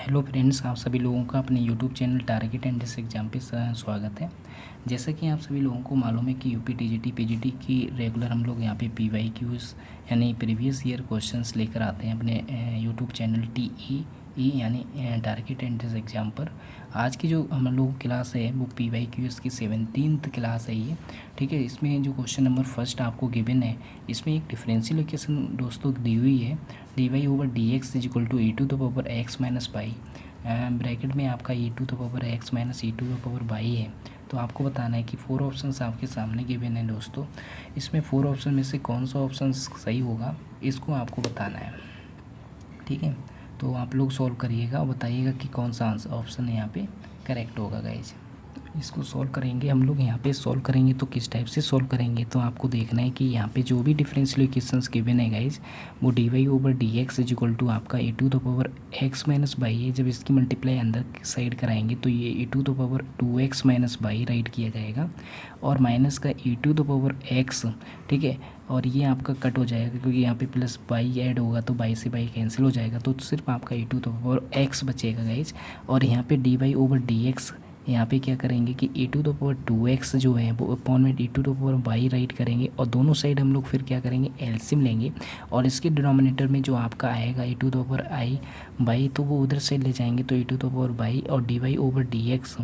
Hello friends, आप सभी लोगों का अपने YouTube channel target and this exam पे स्वागत है। जैसा कि आप सभी लोगों को मालूम है कि यूपी टीजीटी पीजीटी की रेगुलर हम लोग यहाँ पे पीवाईक्यूज़ यानी प्रीवियस ईयर क्वेश्चंस लेकर आते हैं अपने यूट्यूब चैनल टीई यानी टारगेट एंड डिस एग्जाम पर। आज की जो हम लोग क्लास है वो पीवाईक्यूज़ की 17th क्लास है ये, ठीक है। इसमें जो क्वेश्चन नंबर फर्स्ट आपको गिवन है, इसमें एक डिफरेंशियल इक्वेशन दोस्तों दी हुई है, d y over d x is equal to e to the power x minus y, bracket में आपका e to the power x minus e to the power y है। तो आपको बताना है कि 4 ऑप्शंस आपके सामने गिवन है दोस्तों। इसमें 4 ऑप्शन में से कौन सा ऑप्शन सही होगा इसको आपको बताना है, ठीक है। तो आप लोग सॉल्व करिएगा और बताइएगा कि कौन सा आंसर ऑप्शन यहाँ पे करेक्ट होगा गाइज। इसको सॉल्व करेंगे हम लोग, यहाँ पे सॉल्व करेंगे तो किस टाइप से सॉल्व करेंगे, तो आपको देखना है कि यहाँ पे जो भी डिफरेंशियल इक्वेशंस गिवन है गाइज वो d y over d x is equal to आपका a to the power x minus y है। जब इसकी मल्टीप्लाई अंदर की साइड कराएंगे तो ये a to the power 2x minus y right किया जाएगा और माइनस का a to the power x, ठीक है। और ये आपका कट हो जाएगा क्योंकि यहाँ पे प्लस बाई ऐड होगा तो बाई से बाई कैंसिल हो जाएगा, तो सिर्फ आपका a to the power x बचेगा गाइज। और यहाँ पे d y over d x यहाँ पे क्या करेंगे कि a to the power 2x जो है वो अपॉन में a to the power y right करेंगे और दोनों साइड हम लोग फिर क्या करेंगे एलसीएम लेंगे और इसके डिनोमिनेटर में जो आपका आएगा a to the power i y तो वो उधर साइड ले जाएंगे तो a to the power y और d y over d x,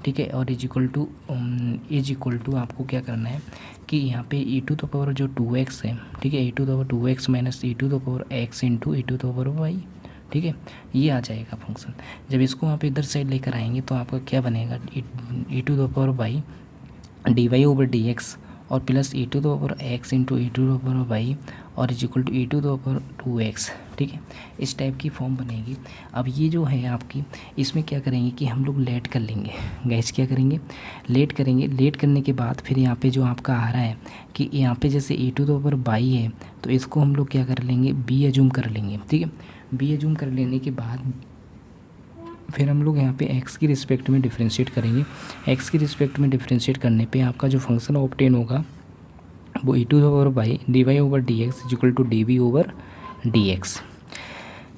ठीक है। और इज इक्वल टू आपको क्या करना है कि यहाँ पे ए टू द पावर जो 2x है, ठीक है, a to the power 2x minus a to the power x into a to the power y, ठीक है, ये आ जाएगा फंक्शन। जब इसको आप इधर साइड लेकर आएंगे तो आपका क्या बनेगा e to the power y d y over d x और plus e to the power x into e to the power y और is equal to e to the power 2x, ठीक है। इस टाइप की form बनेगी। अब ये जो है आपकी इसमें क्या करेंगे कि हम लोग लेट कर लेंगे गैस, क्या करेंगे लेट करेंगे। लेट करने के बाद फिर यहाँ पे जो आपका आ रहा है कि यहाँ पे जैसे ई टू द पावर बाई है तो इसको हम लोग क्या कर लेंगे बी एज्यूम कर लेंगे, ठीक है। बी एज्यूम कर लेने के बाद फिर हम लोग यहाँ पे x की रिस्पेक्ट में डिफ्रेंशिएट करेंगे। x की रिस्पेक्ट में डिफ्रेंशिएट करने पे आपका जो फंक्शन ऑब्टेन होगा वो e to the power y d y over d x is equal to d v over d x.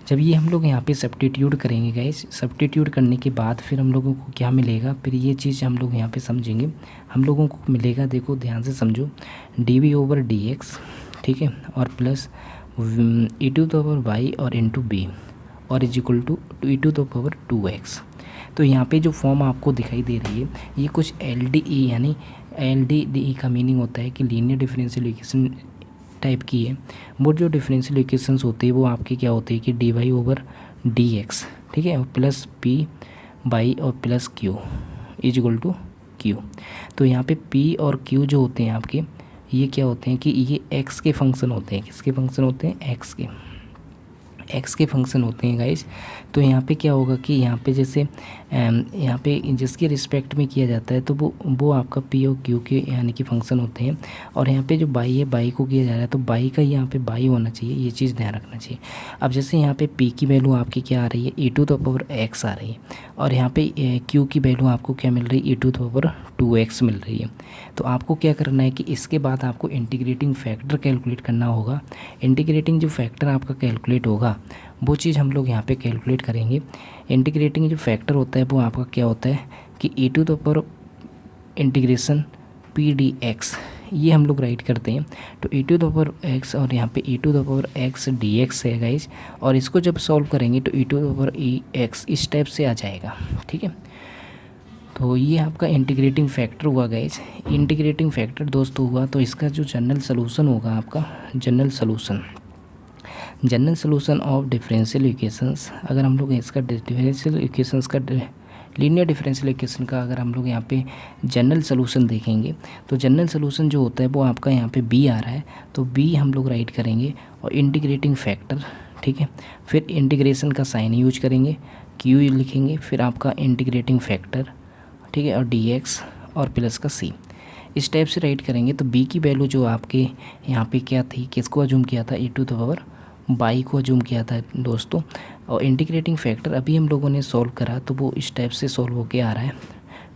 जब ये हम लोग यहाँ पे सब्स्टिट्यूट करेंगे गाइस, सब्स्टिट्यूट करने के बाद फिर हम लोगों को क्या मिलेगा, फिर ये चीज़ हम लोग यहाँ पे समझेंगे। हम लोगों को मिलेगा, देखो ध्यान से समझो, d v over d x, ठीक है, और plus e to the power y और इंटू बी और is equal to e to the power 2x। तो यहाँ पे जो फॉर्म आपको दिखाई दे रही है ये कुछ LDE यानी LDE का मीनिंग होता है कि लीनियर डिफरेंशियल इक्वेशन टाइप की है। वो जो डिफरेंशियल इक्वेशंस होते हैं वो आपके क्या होते हैं कि d y over d x, ठीक है, और प्लस पी बाई और plus Q is equal to Q. तो यहाँ पे पी और क्यू जो होते हैं आपके ये क्या होते हैं कि ये एक्स के फंक्शन होते हैं। किसके फंक्शन होते हैं? एक्स के फंक्शन होते हैं गाइस। तो यहाँ पे क्या होगा कि यहाँ पे जैसे यहाँ पे जिसके रिस्पेक्ट में किया जाता है तो वो आपका पी और क्यू के यानी कि फंक्शन होते हैं। और यहाँ पे जो बाई है बाई को किया जा रहा है तो बाई का यहाँ पे बाई होना चाहिए, ये चीज़ ध्यान रखना चाहिए। अब जैसे यहाँ पे पी की वैल्यू आपकी क्या आ रही है ई टू द पावर एक्स आ रही है और यहाँ पे क्यू की वैल्यू आपको क्या मिल रही है ई टू द पावर 2x मिल रही है। तो आपको क्या करना है कि इसके बाद आपको इंटीग्रेटिंग फैक्टर कैलकुलेट करना होगा। इंटीग्रेटिंग जो फैक्टर आपका कैलकुलेट होगा वो चीज़ हम लोग यहाँ पे कैलकुलेट करेंगे। इंटीग्रेटिंग जो फैक्टर होता है वो आपका क्या होता है कि a to the power integration p d x, ये हम लोग राइट करते हैं। तो a to the power x और यहाँ पे a to the power x d x है गाइज, और इसको जब सॉल्व करेंगे तो a to the power e x इस टाइप से आ जाएगा, ठीक है। तो ये आपका इंटीग्रेटिंग फैक्टर हुआ गाइज। इंटीग्रेटिंग फैक्टर दोस्तों हुआ तो इसका जो जनरल सलूशन होगा आपका general solution of differential equations, अगर हम लोग इसका डिफरेंशियल इक्वेशंस का लीनियर डिफरेंशियल इक्वेशन का अगर हम लोग यहाँ पे जनरल सलूशन देखेंगे तो जनरल सलूशन जो होता है वो आपका यहाँ पे बी आ रहा है तो बी हम लोग राइट करेंगे और इंटीग्रेटिंग फैक्टर, ठीक है, फिर इंटीग्रेशन का साइन यूज करेंगे, क्यू लिखेंगे, फिर आपका इंटीग्रेटिंग फैक्टर, ठीक है, और डी एक्स और प्लस का सी, इस टाइप से राइट करेंगे। तो बी की वैल्यू जो आपके यहाँ पे क्या थी, किसको अजूम किया था ई टू द पावर बाई को अजूम किया था दोस्तों। और इंटीग्रेटिंग फैक्टर अभी हम लोगों ने सॉल्व करा तो वो इस टाइप से सॉल्व होके आ रहा है।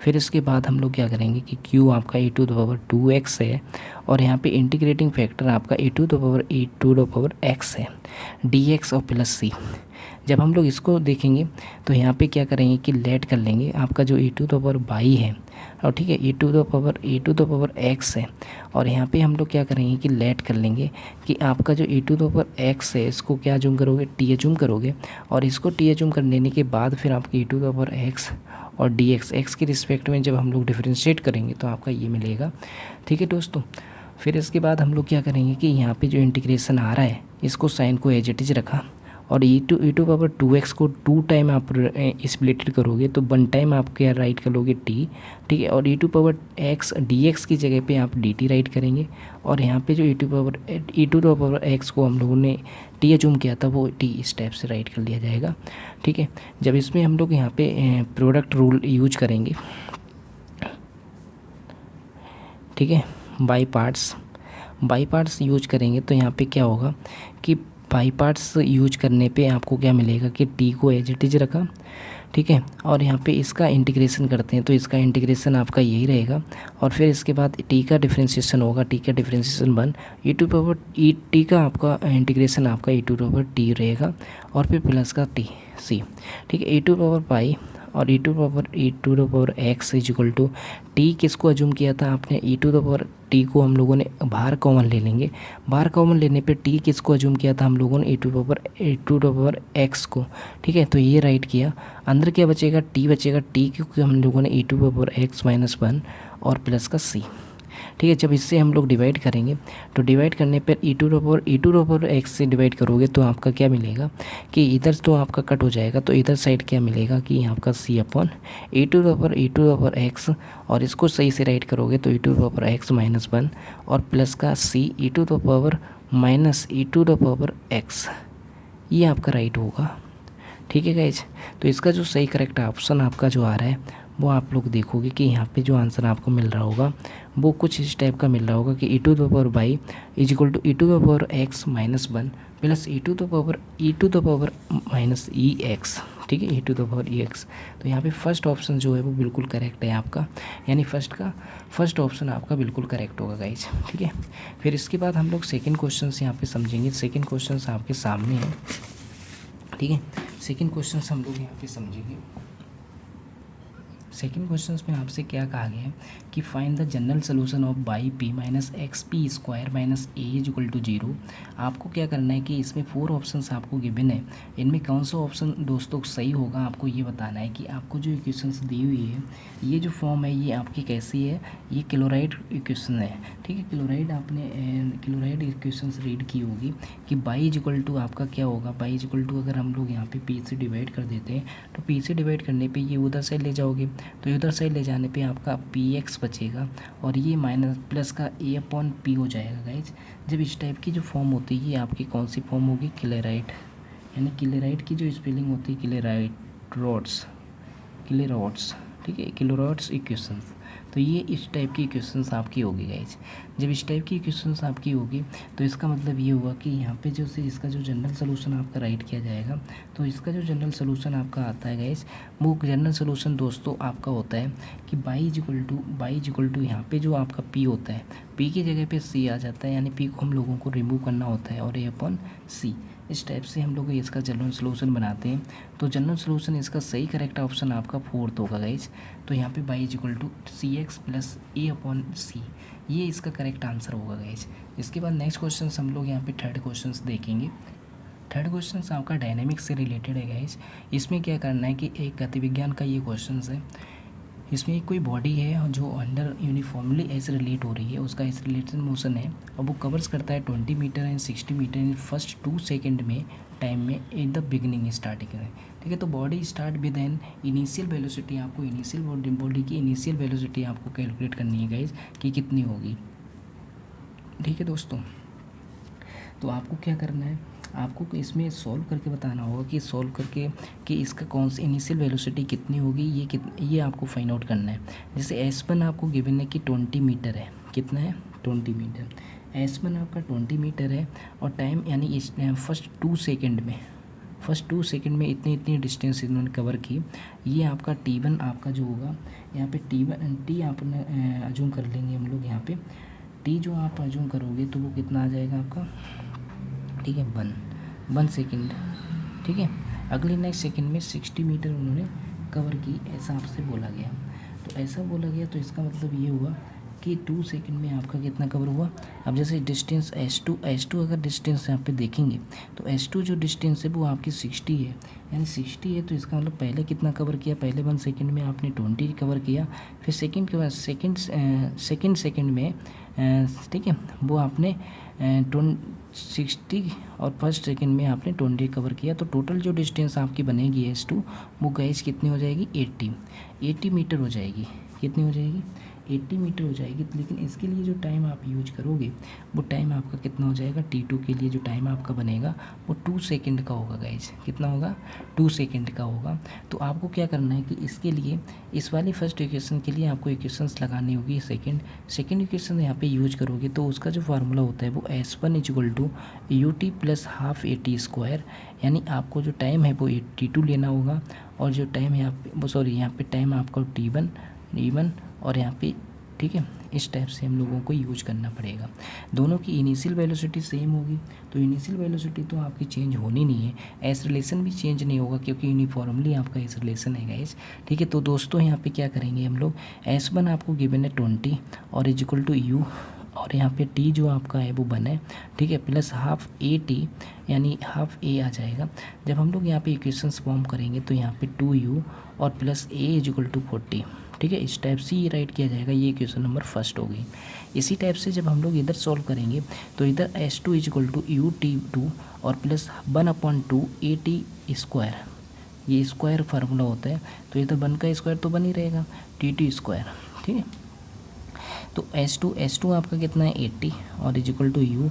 फिर इसके बाद हम लोग क्या करेंगे कि क्यू आपका e to the power 2x है और यहाँ पे इंटीग्रेटिंग फैक्टर आपका e to the power x है, डी एक्स और प्लस सी। जब हम लोग इसको देखेंगे तो यहाँ पे क्या करेंगे कि लेट कर लेंगे आपका जो e to the power y है, और ठीक है e to the power x है, और यहाँ पे हम लोग क्या करेंगे कि लेट कर लेंगे कि आपका जो e to the power x है इसको क्या अज्यूम करोगे, t अज्यूम करोगे, और इसको t अज्यूम कर लेने के बाद फिर आपके e to the power x और dx x के रिस्पेक्ट में जब हम लोग डिफरेंशिएट करेंगे तो आपका ये मिलेगा। ठीक है दोस्तों, फिर इसके बाद हम लोग क्या करेंगे कि यहाँ पे जो इंटीग्रेशन आ रहा है इसको साइन को एज इट इज रखा, और e टू पावर 2x को 2 टाइम आप स्प्लिटेड करोगे तो 1 टाइम आप क्या राइट करोगे t, ठीक है, और e to power x dx की जगह पे आप dt राइट करेंगे, और यहाँ पे जो e टू पावर x को हम लोगों ने t अज्यूम किया था वो t इस टाइप से राइट कर लिया जाएगा। ठीक है, जब इसमें हम लोग यहाँ पे प्रोडक्ट रूल यूज करेंगे, ठीक है, बाई पार्ट्स यूज करेंगे तो यहाँ पे क्या होगा कि बाई पार्ट्स यूज करने पे आपको क्या मिलेगा कि t को एज इट इज रखा, ठीक है, और यहाँ पे इसका इंटीग्रेशन करते हैं तो इसका इंटीग्रेशन आपका यही रहेगा, और फिर इसके बाद t का डिफरेंशिएशन होगा, t का differentiation 1 e to power t का आपका इंटीग्रेशन आपका e टू पावर t रहेगा, और फिर प्लस का t c, ठीक है, e टू पावर पाई और e to power x is equal to t किसको अज्यूम किया था आपने, e to the power t को हम लोगों ने बाहर कॉमन ले लेंगे, बाहर कॉमन लेने पे टी किसको अज्यूम किया था हम लोगों ने e to the power x को, ठीक है, तो ये राइट किया, अंदर क्या बचेगा टी बचेगा, टी क्योंकि हम लोगों ने e to the power x minus 1 और प्लस का c, ठीक है, जब इससे हम लोग डिवाइड करेंगे तो डिवाइड करने पर e to the power x से डिवाइड करोगे तो आपका क्या मिलेगा कि इधर तो आपका कट हो जाएगा, तो इधर साइड क्या मिलेगा कि आपका c upon e to the power x, और इसको सही से राइट करोगे तो e to the power x minus 1 और प्लस का c e to the power minus e to the power x, ये आपका राइट होगा। ठीक है गाइज, तो इसका जो सही करेक्ट ऑप्शन आपका जो आ रहा है वो आप लोग देखोगे कि यहाँ पे जो आंसर आपको मिल रहा होगा वो कुछ इस टाइप का मिल रहा होगा कि e to the power y is equal to e to the power x minus 1 plus e to the power minus e x, ठीक है, e to the power e x. तो यहाँ पे फर्स्ट ऑप्शन जो है वो बिल्कुल करेक्ट है आपका, यानी फर्स्ट ऑप्शन आपका बिल्कुल करेक्ट होगा गाइज। ठीक है, फिर इसके बाद हम लोग सेकेंड क्वेश्चन यहाँ पे समझेंगे। सेकेंड क्वेश्चन आपके सामने है, ठीक है, सेकेंड क्वेश्चन हम लोग यहाँ पे समझेंगे। सेकेंड क्वेश्चन में आपसे क्या कहा गया है कि find the general solution of y p minus x p square minus a is equal to 0। आपको क्या करना है कि इसमें 4 ऑप्शंस आपको गिवन है, इनमें कौन सा ऑप्शन दोस्तों सही होगा आपको ये बताना है कि आपको जो इक्वेशंस दी हुई है ये जो फॉर्म है ये आपकी कैसी है, ये क्लोराइड इक्वेशन है। ठीक है, क्लोराइड इक्वेशंस रीड की होगी कि बाई इज इक्वल टू आपका क्या होगा, बाई इज इक्वल टू अगर हम लोग यहाँ पे पी से डिवाइड कर देते हैं तो पी से डिवाइड करने पे ये उधर साइड ले जाओगे तो इधर साइड ले जाने पे आपका पी एक्स बचेगा और ये माइनस प्लस का ए अपॉन पी हो जाएगा गाइज। जब इस टाइप की जो फॉर्म होती है ये आपकी कौन सी फॉर्म होगी, क्लेराइड, यानी क्लेराइड की जो स्पेलिंग होती है क्लेराइड्स, ठीक है, क्लोराइड्स इक्वेशंस। तो ये इस टाइप की इक्वेशंस आपकी होगी गाइज। जब इस टाइप की इक्वेशंस आपकी होगी तो इसका मतलब ये हुआ कि यहाँ पे जो से इसका जो जनरल सोल्यूशन आपका राइट किया जाएगा। तो इसका जो जनरल सोल्यूशन आपका आता है गाइज, वो जनरल सोल्यूशन दोस्तों आपका होता है कि बाई इज इक्वल टू यहाँ पे जो आपका पी होता है, पी की जगह पे सी आ जाता है, यानी पी को हम लोगों को रिमूव करना होता है और ए अपॉन सी। इस टाइप से हम लोग इसका जनरल सोल्यूशन बनाते हैं। तो जनरल सोल्यूशन इसका सही करेक्ट ऑप्शन आपका 4th होगा गाइज। तो यहाँ पे y is equal to c x plus a upon c, ये इसका करेक्ट आंसर होगा गाइज। इसके बाद नेक्स्ट क्वेश्चन हम लोग यहाँ पे थर्ड क्वेश्चन देखेंगे। थर्ड क्वेश्चन आपका डायनेमिक्स से रिलेटेड है गाइज। इसमें क्या करना है कि एक गतिविज्ञान का ये क्वेश्चन है, इसमें एक कोई बॉडी है जो अंडर यूनिफॉर्मली ऐसे रिलेट हो रही है, उसका एक्सीलरेशन मोशन है और वो कवर्स करता है 20 metre and 60 metre in first 2 second में टाइम में इन द बिगनिंग स्टार्टिंग है। ठीक है, तो body start with an initial velocity, आपको इनिशियल बॉडी की इनिशियल वेलोसिटी आपको कैलकुलेट करनी है गाइज कि कितनी होगी। ठीक है दोस्तों, तो आपको क्या करना है, आपको इसमें सॉल्व करके बताना होगा कि सॉल्व करके कि इसका कौन सी इनिशियल वेलोसिटी कितनी होगी, ये आपको फाइंड आउट करना है। जैसे S1 आपको गिवन है कि 20 मीटर है, कितना है 20 मीटर, S1 आपका 20 मीटर है और टाइम यानी इस फर्स्ट 2 सेकेंड में इतनी डिस्टेंस इन्होंने कवर की। ये आपका T1 आपका जो होगा यहाँ पे T आपने अज्यूम कर लेंगे हम लोग, यहाँ पे T जो आप अज्यूम करोगे तो वो कितना आ जाएगा आपका, ठीक है 1 सेकेंड। ठीक है, अगले नेक्स्ट सेकंड में 60 मीटर उन्होंने कवर की, ऐसा आपसे बोला गया। तो ऐसा बोला गया तो इसका मतलब ये हुआ कि 2 सेकंड में आपका कितना कवर हुआ। अब जैसे डिस्टेंस S2 अगर डिस्टेंस यहाँ पे देखेंगे तो S2 जो डिस्टेंस है वो आपकी 60 है, यानी 60 है। तो इसका मतलब पहले कितना कवर किया, पहले 1 सेकंड में आपने 20 कवर किया, फिर सेकंड के बाद सेकंड सेकंड में ठीक है वो आपने 60 और फर्स्ट सेकंड में आपने 20 कवर किया। तो टोटल जो डिस्टेंस आपकी बनेगी S2 वो गाइस कितनी हो जाएगी, 80 मीटर हो जाएगी। कितनी हो जाएगी, 80 मीटर हो जाएगी। लेकिन इसके लिए जो टाइम आप यूज करोगे वो टाइम आपका कितना हो जाएगा, T2 के लिए जो टाइम आपका बनेगा वो 2 सेकंड का होगा गाइज। कितना होगा, 2 सेकंड का होगा। तो आपको क्या करना है कि इसके लिए इस वाली फर्स्ट इक्वेशन के लिए आपको इक्वेशंस लगानी होगी। सेकंड इक्वेशन यहाँ पे यूज करोगे तो उसका जो फार्मूला होता है वो S1 = UT + ½ AT², यानी आपको जो टाइम है वो T2 लेना होगा, और जो टाइम है यहाँ पे टाइम आपका T1 और यहाँ पे ठीक है इस टाइप से हम लोगों को यूज करना पड़ेगा। दोनों की इनिशियल वेलोसिटी सेम होगी, तो इनिशियल वेलोसिटी तो आपकी चेंज होनी नहीं है, एस रिलेशन भी चेंज नहीं होगा क्योंकि यूनिफॉर्मली आपका एस रिलेशन है गाइस। ठीक है, तो दोस्तों यहाँ पे क्या करेंगे हम लोग, S1 आपको गिवन है 20 और = U, और यहाँ पे T जो आपका है वो 1 है, ठीक है, प्लस ½ AT यानी ½ A आ जाएगा। जब हम लोग यहाँ पे इक्वेशंस फॉर्म करेंगे तो यहाँ पे 2U और प्लस A = 40, ठीक है, इस टाइप से ये राइट किया जाएगा। ये इक्वेशन नंबर फर्स्ट हो गई। इसी टाइप से जब हम लोग इधर सॉल्व करेंगे तो इधर S2 = UT2 और प्लस 1/2 AT², ये स्क्वायर फार्मूला होता है, तो इधर 1 का स्क्वायर तो बन ही रहेगा, TT², ठीक है। तो S2 आपका कितना है 80 और = U,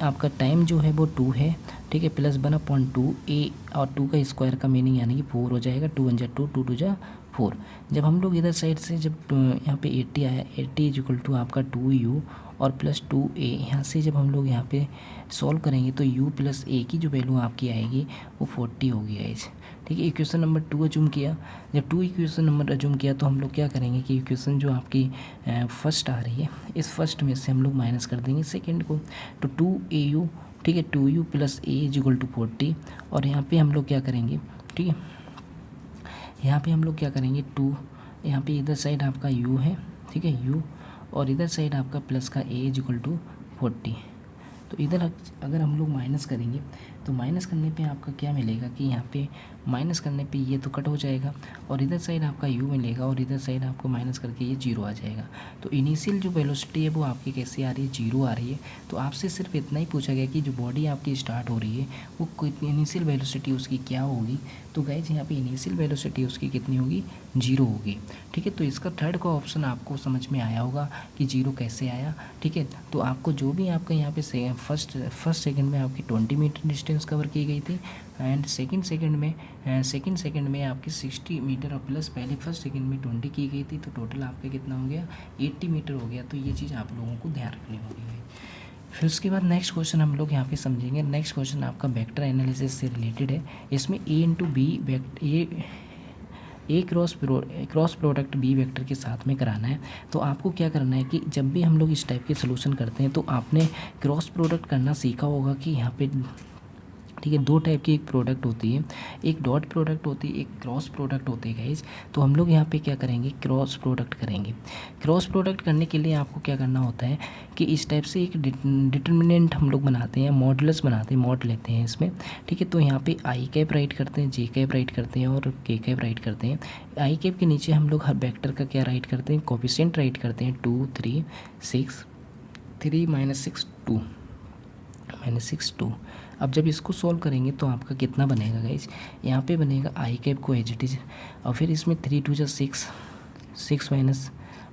आपका टाइम जो है वो 2 है, ठीक है, प्लस 1/2 A और 2 का स्क्वायर का मीनिंग यानी कि 4 हो जाएगा, 2 × 2 2 2 4। जब हम लोग इधर साइड से जब यहाँ पे 80 आया, 80 = आपका 2U और प्लस 2A, यहाँ से जब हम लोग यहाँ पे सॉल्व करेंगे तो U + A की जो वैल्यू आपकी आएगी वो 40 होगी गाइस। ठीक है, इक्वेशन नंबर 2 अज्यूम किया। जब 2 इक्वेशन नंबर अज्यूम किया तो हम लोग क्या करेंगे कि इक्वेशन जो आपकी फर्स्ट आ रही है, इस फर्स्ट में से हम लोग माइनस कर देंगे सेकेंड को, तो 2AU, ठीक है, 2U + A = 40, और यहाँ पे हम लोग क्या करेंगे, ठीक है, यहाँ पे हम लोग क्या करेंगे 2, यहाँ पे इधर साइड आपका U है, ठीक है, U, और इधर साइड आपका प्लस का A = 40। तो इधर अगर हम लोग माइनस करेंगे तो माइनस करने पे आपका क्या मिलेगा कि यहाँ पे माइनस करने पे ये तो कट हो जाएगा, और इधर साइड आपका U मिलेगा, और इधर साइड आपको माइनस करके ये 0 आ जाएगा। तो इनिशियल जो वेलोसिटी है वो आपकी कैसे आ रही है, 0 आ रही है। तो आपसे सिर्फ इतना ही पूछा गया कि जो बॉडी आपकी स्टार्ट हो रही है वो इनिशियल वेलोसिटी उसकी क्या होगी। तो गाइस यहाँ पे इनिशियल वेलोसिटी उसकी कितनी होगी, 0 होगी। ठीक है, तो इसका थर्ड का ऑप्शन आपको समझ में आया होगा कि 0 कैसे आया। ठीक है, तो आपको जो भी आपका यहाँ पे फर्स्ट सेकंड में आपकी 20 मीटर डिस्टेंस कवर की गई थी, एंड सेकंड सेकंड में आपकी 60 मीटर और प्लस पहले फर्स्ट सेकंड में 20 की गई थी, तो टोटल आपका कितना हो गया, 80 मीटर हो गया। तो ये चीज़ आप लोगों को ध्यान रखनी होगी। फिर उसके बाद नेक्स्ट क्वेश्चन हम लोग यहाँ पे समझेंगे। नेक्स्ट क्वेश्चन आपका वेक्टर एनालिसिस से रिलेटेड है। इसमें A cross product B vector के साथ में कराना है। तो आपको क्या करना है कि जब भी हम लोग इस टाइप के सोल्यूशन करते हैं तो आपने क्रॉस प्रोडक्ट करना सीखा होगा कि यहाँ पे, ठीक है, 2 टाइप की एक प्रोडक्ट होती है, एक डॉट प्रोडक्ट होती है, एक क्रॉस प्रोडक्ट होती है गाइस। तो हम लोग यहाँ पे क्या करेंगे, क्रॉस प्रोडक्ट करेंगे। क्रॉस प्रोडक्ट करने के लिए आपको क्या करना होता है कि इस टाइप से एक डिटर्मिनेंट हम लोग बनाते हैं, मॉडुलस बनाते हैं, मॉड लेते हैं इसमें। ठीक है, तो यहाँ पे I राइट करते हैं, J राइट करते हैं और K राइट करते हैं। I के नीचे हम लोग हर वेक्टर का क्या राइट करते हैं, कोफिशिएंट राइट करते हैं, 2 3 6 3 -6 2 -6 2। अब जब इसको सॉल्व करेंगे तो आपका कितना बनेगा गाइज, यहाँ पे बनेगा I को एज इट इज, और फिर इसमें 3 2 6 6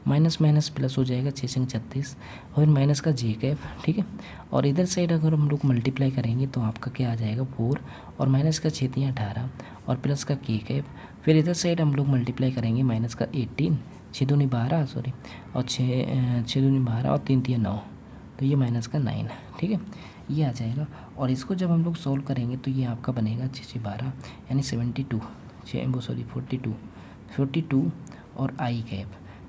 माइनस प्लस हो जाएगा 6 6 36, और माइनस का J। ठीक है, और इधर साइड अगर हम लोग मल्टीप्लाई करेंगे तो आपका क्या आ जाएगा 4, और माइनस का 6 3 18 और प्लस का K। फिर इधर साइड हम लोग मल्टीप्लाई करेंगे, माइनस का 18, 6 दूनी 12 सॉरी, और 6 दूनी 12 और 3 3 9, तो ये माइनस का 9। ठीक है, ये आ जाएगा। और इसको जब हम लोग सॉल्व करेंगे तो ये आपका बनेगा 6 6 12 यानी 72 42 और I।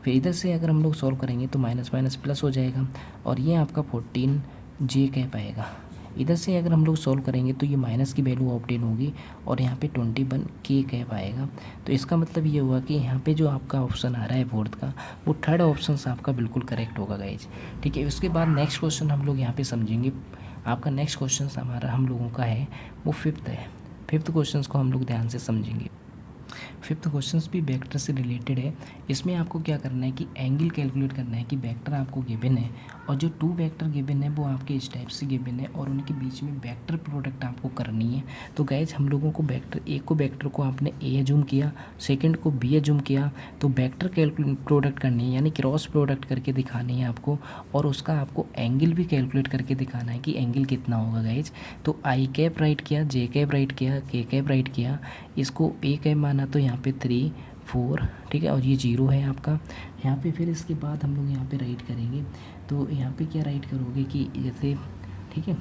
फिर इधर से अगर हम लोग सॉल्व करेंगे तो माइनस प्लस हो जाएगा, और ये आपका 14 J आएगा, इधर से अगर हम लोग सॉल्व करेंगे तो ये माइनस की वैल्यू ऑब्टेन होगी और यहाँ पे 21 के कैप आएगा। तो इसका मतलब ये हुआ कि यहाँ पे जो आपका ऑप्शन आ रहा है फोर्थ का, वो थर्ड ऑप्शन आपका बिल्कुल करेक्ट होगा गाइज। ठीक है, उसके बाद नेक्स्ट क्वेश्चन हम लोग यहाँ पे समझेंगे। आपका नेक्स्ट क्वेश्चन हमारा हम लोगों का है वो फिफ्थ है। फिफ्थ क्वेश्चन को हम लोग ध्यान से समझेंगे। फिफ्थ क्वेश्चन भी वेक्टर से रिलेटेड है। इसमें आपको क्या करना है कि एंगल कैलकुलेट करना है कि वेक्टर आपको गिवन है और जो टू वेक्टर गिवन है वो आपके इस टाइप से गिवन है और उनके बीच में वेक्टर प्रोडक्ट आपको करनी है। तो गाइज हम लोगों को वेक्टर एक को वेक्टर को आपने ए एज्यूम किया, सेकंड को बी एज्यूम किया, तो वेक्टर कैलकुलेट प्रोडक्ट करनी है यानी क्रॉस प्रोडक्ट करके दिखानी है आपको और उसका आपको एंगल भी कैलकुलेट करके दिखाना है कि एंगल कितना होगा गाइज। तो आई कैप राइट किया, जे कैप राइट किया, के कैप राइट किया, इसको ए कैप माना तो यहाँ पे 3 4, ठीक है, और ये 0 है आपका यहाँ पे। फिर इसके बाद हम लोग यहाँ पे राइट करेंगे तो यहाँ पे क्या राइट करोगे कि जैसे, ठीक है,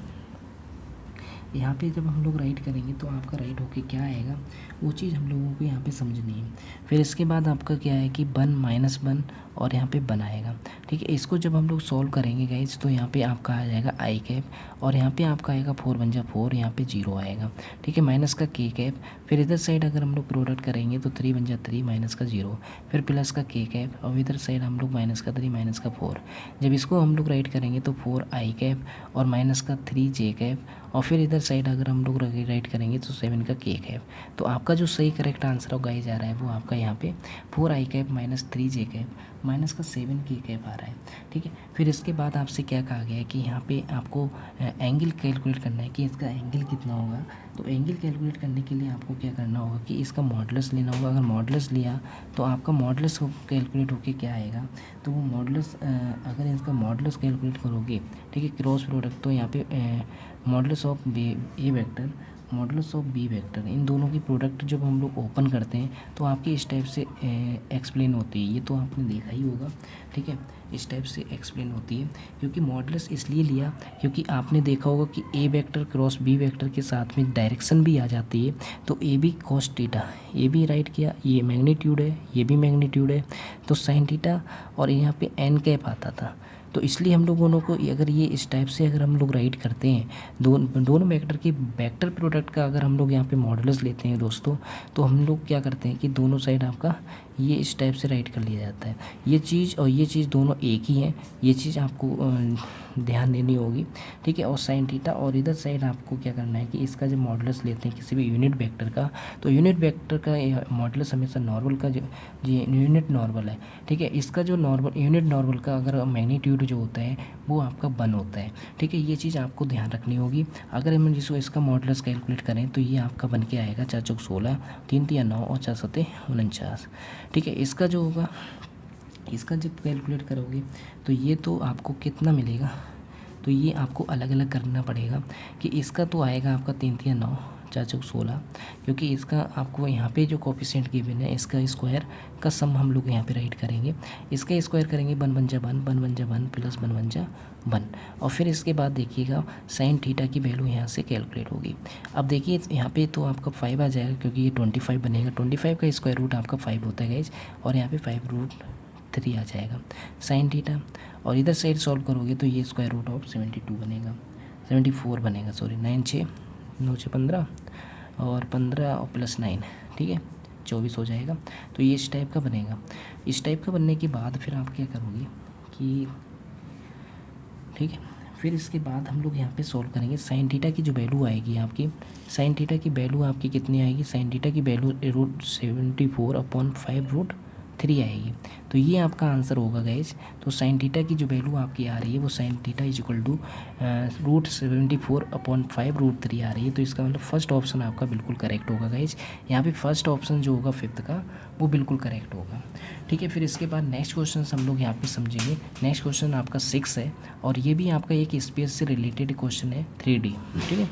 यहाँ पे जब हम लोग राइट करेंगे तो आपका राइट होके क्या आएगा वो चीज़ हम लोगों को यहाँ पे समझनी है। फिर इसके बाद आपका क्या है कि 1 -1 और यहाँ पे 1 आएगा। ठीक है, इसको जब हम लोग सॉल्व करेंगे गाइज तो यहाँ पे आपका आ जाएगा आई कैप और यहाँ पे आपका आएगा 4 × 4, यहाँ पे 0 आएगा। ठीक है, माइनस का के कैप। फिर इधर साइड अगर हम लोग प्रोडक्ट करेंगे तो 3 × 3 माइनस का 0, फिर प्लस का के कैप और इधर साइड हम लोग माइनस का 3 माइनस का 4। जब इसको हम लोग राइट करेंगे तो 4 आई कैप और माइनस का 3 जे कैप और फिर इधर साइड अगर हम लोग राइट करेंगे तो 7 का के कैप। तो आपका जो सही करेक्ट आंसर होगा जा रहा है वो आपका यहाँ पे 4 आई कैप माइनस 3 जे कैप माइनस का 7 के कैप आ रहा है। ठीक है, फिर इसके बाद आपसे क्या कहा गया है कि यहाँ पे आपको एंगल कैलकुलेट करना है कि इसका एंगल कितना होगा। तो एंगल कैलकुलेट करने के लिए आपको क्या करना होगा कि इसका मॉडुलस लेना होगा। अगर मॉडुलस लिया तो आपका मॉडुलस कैलकुलेट होके क्या आएगा, तो वो मॉडुलस अगर इसका मॉडुलस कैलकुलेट करोगे, ठीक है, क्रॉस प्रोडक्ट, तो यहाँ पे modulus of a vector modulus of b vector, इन दोनों की प्रोडक्ट जब हम लोग ओपन करते हैं तो आपकी इस टाइप से एक्सप्लेन होती है। ये तो आपने देखा ही होगा। ठीक है, इस टाइप से एक्सप्लेन होती है। क्योंकि मॉडुलस इसलिए लिया क्योंकि आपने देखा होगा कि ए वेक्टर क्रॉस बी वेक्टर के साथ में डायरेक्शन भी आ जाती है। तो ए बी कॉस थीटा, ए भी राइट किया, ये मैग्नीट्यूड है, ये भी मैग्नीट्यूड है, तो साइन थीटा और यहाँ पे एन कैप आता था। तो इसलिए हम लोगों को अगर ये इस टाइप से अगर हम लोग राइट करते हैं दोनों वेक्टर की वेक्टर प्रोडक्ट का अगर हम लोग यहाँ पे मॉडुलस लेते हैं दोस्तों, तो हम लोग क्या करते हैं कि दोनों साइड आपका ये इस टाइप से राइट कर लिया जाता है। ये चीज़ और ये चीज़ दोनों एक ही है, ये चीज़ आपको ध्यान देनी होगी। ठीक है, और साइन थीटा और इधर साइड आपको क्या करना है कि इसका जब मॉडुलस लेते हैं किसी भी यूनिट वेक्टर का, तो यूनिट वेक्टर का मॉडुलस हमेशा नॉर्मल का जो यूनिट नॉर्मल है। ठीक है, इसका जो नॉर्मल यूनिट नॉर्मल का अगर मैग्नीट्यूड जो होता है वो आपका 1 होता है। ठीक है, ये चीज़ आपको ध्यान रखनी होगी। अगर हम जिसको इसका मॉडुलस कैलकुलेट करें तो ये आपका बन के आएगा 4 × 16, 3 × 9 और 4 × 7 49। ठीक है, इसका जो होगा, इसका जब कैलकुलेट करोगे तो ये तो आपको कितना मिलेगा, तो ये आपको अलग अलग करना पड़ेगा कि इसका तो आएगा आपका 3 × 9 4 × 16, क्योंकि इसका आपको यहाँ पे जो कोफिशिएंट गिवन है इसका स्क्वायर का सम हम लोग यहाँ पे राइट करेंगे। इसका स्क्वायर करेंगे 1 × 1 = 1, 1 × 1 = 1 प्लस 1 × 1 = 1। और फिर इसके बाद देखिएगा साइन थीटा की वैल्यू यहाँ से कैलकुलेट होगी। अब देखिए यहाँ पे तो आपका 5 आ जाएगा क्योंकि ये 25 बनेगा। 25 का स्क्वायर रूट आपका 5 होता है गाइज, और यहाँ पे 5√3 आ जाएगा साइन थीटा। और इधर साइड सॉल्व करोगे तो ये स्क्वायर रूट ऑफ 72 बनेगा, 74 बनेगा, सॉरी 9 × 6 9 × 15 और 15 और प्लस 9, ठीक है, 24 हो जाएगा। तो ये इस टाइप का बनेगा। इस टाइप का बनने के बाद फिर आप क्या करोगे कि, ठीक है, फिर इसके बाद हम लोग यहाँ पे सॉल्व करेंगे। साइन थीटा की जो वैल्यू आएगी आपकी, साइन थीटा की वैल्यू आपकी कितनी आएगी, साइन थीटा की वैल्यू √74/5√3 आएगी। तो ये आपका आंसर होगा गाइज। तो साइन थीटा की जो वैल्यू आपकी आ रही है वो साइन थीटा = √74/5√3 आ रही है। तो इसका मतलब फर्स्ट ऑप्शन आपका बिल्कुल करेक्ट होगा गाइज। यहाँ पे फर्स्ट ऑप्शन जो होगा फिफ्थ का वो बिल्कुल करेक्ट होगा। ठीक है, फिर इसके बाद नेक्स्ट क्वेश्चन हम लोग यहाँ पे समझेंगे। नेक्स्ट क्वेश्चन आपका 6 है और ये भी आपका एक स्पेस से रिलेटेड क्वेश्चन है, 3D। ठीक है,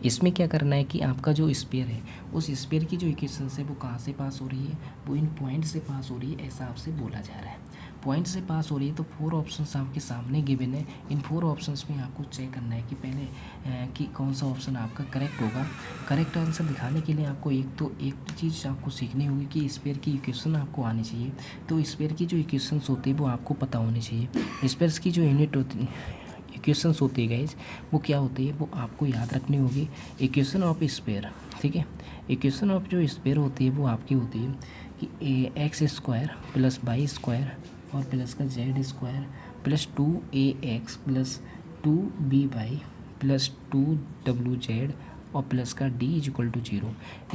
इसमें क्या करना है कि आपका जो स्फीयर है उस स्फीयर की जो इक्वेशन है वो कहाँ से पास हो रही है, वो इन पॉइंट से पास हो रही है, ऐसा आपसे बोला जा रहा है। पॉइंट से पास हो रही है तो 4 ऑप्शंस आपके सामने गिवन है। इन 4 ऑप्शंस में आपको चेक करना है कि पहले कि कौन सा ऑप्शन आपका करेक्ट होगा। करेक्ट आंसर दिखाने के लिए आपको एक चीज़ आपको सीखनी होगी कि स्फीयर की इक्वेशन आपको आनी चाहिए। तो स्फीयर की जो इक्वेशंस होती है वो आपको पता होनी चाहिए। स्फीयर्स की जो यूनिट होती है, इक्वेशंस होती है गाइज, वो क्या होती है वो आपको याद रखनी होगी। इक्वेशन ऑफ स्फीयर, ठीक है, इक्वेशन ऑफ जो स्फीयर होती है वो आपकी होती है कि x square plus y square और प्लस का z square plus 2ax plus 2by plus 2wz और प्लस का d इक्वल टू 0,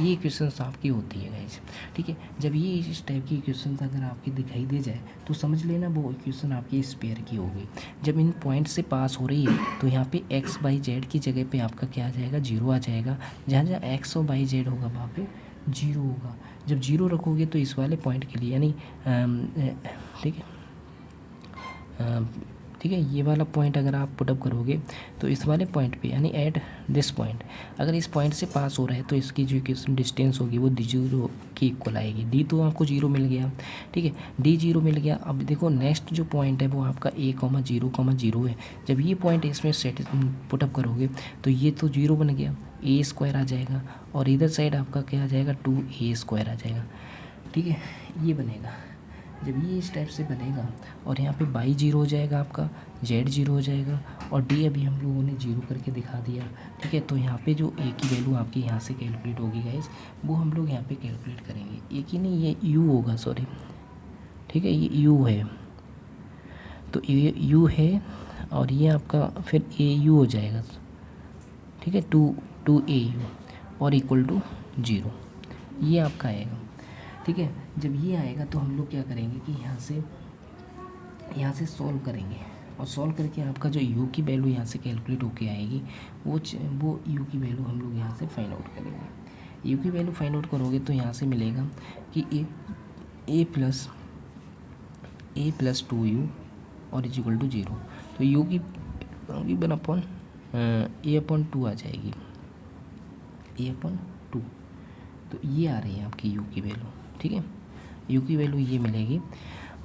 ये इक्वेशंस आपकी होती है गाइज, ठीक है। जब ये इस टाइप की इक्वेशंस अगर आपकी दिखाई दे जाए तो समझ लेना वो इक्वेशन आपकी स्फीयर की होगी। जब इन पॉइंट से पास हो रही है तो यहाँ पे x बाई जेड की जगह पे आपका क्या आ जाएगा, 0 आ जाएगा। जहाँ जहाँ x और बाई जेड होगा वहाँ पे 0 होगा। जब 0 रखोगे तो इस वाले पॉइंट के लिए यानी ठीक है, ठीक है, ये वाला पॉइंट अगर आप पुटअप करोगे तो इस वाले पॉइंट पे यानी एट दिस पॉइंट, अगर इस पॉइंट से पास हो रहा है तो इसकी जो इक्वेशन डिस्टेंस होगी वो 0 की इक्वल आएगी। डी तो आपको 0 मिल गया, ठीक है, डी 0 मिल गया। अब देखो नेक्स्ट जो पॉइंट है वो आपका a,0,0 है। जब ये पॉइंट इसमें सेट पुटअप करोगे तो ये तो 0 बन गया, ए स्क्वायर आ जाएगा और इधर साइड आपका क्या आ जाएगा, 2a स्क्वायर आ जाएगा, ठीक है, ये बनेगा। जब ये इस टाइप से बनेगा और यहाँ पे बाई 0 हो जाएगा, आपका जेड 0 हो जाएगा और डी अभी हम लोगों ने 0 करके दिखा दिया, ठीक है। तो यहाँ पे जो ए की वैल्यू आपकी यहाँ से कैलकुलेट होगी गाइस, वो हम लोग यहाँ पे कैलकुलेट करेंगे। ए की नहीं, ये यू होगा, सॉरी, ठीक है, ये यू है, तो ये यू है और ये आपका फिर ए यू हो जाएगा, ठीक है, 2a u और इक्वल टू 0, ये आपका आएगा, ठीक है। जब ये आएगा तो हम लोग क्या करेंगे कि यहाँ से सॉल्व करेंगे और सॉल्व करके आपका जो u की वैल्यू यहाँ से कैलकुलेट होके आएगी वो u की वैल्यू हम लोग यहाँ से फाइंड आउट करेंगे। u की वैल्यू फाइंड आउट करोगे तो यहाँ से मिलेगा कि a प्लस 2u और इज इक्वल टू 0, तो u की वन अपॉन a/2 आ जाएगी, a/2, तो ये आ रही है आपकी u की वैल्यू, ठीक है, u की वैल्यू ये मिलेगी।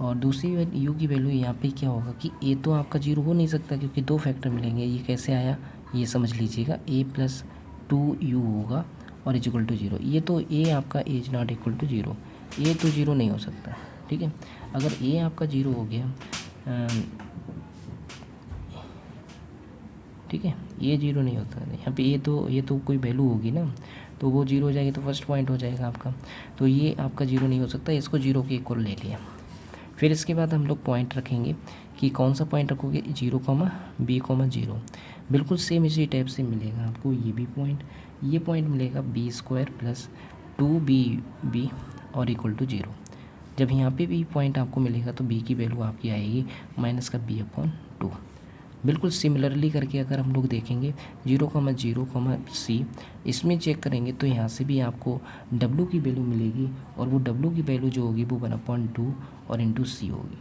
और दूसरी u की वैल्यू यहाँ पे क्या होगा कि a तो आपका 0 हो नहीं सकता क्योंकि 2 फैक्टर मिलेंगे। ये कैसे आया ये समझ लीजिएगा, a प्लस 2u होगा और इज इक्वल टू 0। ये तो a आपका is not equal to 0, a तो 0 नहीं हो सकता, ठीक है। अगर a आपका 0 हो गया, ठीक है, ये 0 नहीं होता यहाँ पे, ये तो कोई वैल्यू होगी ना, तो वो 0 हो जाएगी तो फर्स्ट पॉइंट हो जाएगा आपका, तो ये आपका 0 नहीं हो सकता, इसको 0 के इक्वल ले लिया। फिर इसके बाद हम लोग पॉइंट रखेंगे कि कौन सा पॉइंट रखोगे, 0,b,0, बिल्कुल सेम इसी टाइप से मिलेगा आपको ये भी पॉइंट, ये पॉइंट मिलेगा b² प्लस 2b और इक्वल टू 0। जब यहाँ पे भी पॉइंट आपको मिलेगा तो b की वैल्यू आपकी आएगी माइनस का b/2। बिल्कुल सिमिलरली करके अगर हम लोग देखेंगे 0,0, इसमें चेक करेंगे तो यहाँ से भी आपको w की वैल्यू मिलेगी और वो w की वैल्यू जो होगी वो 1/2 और इंटू c होगी,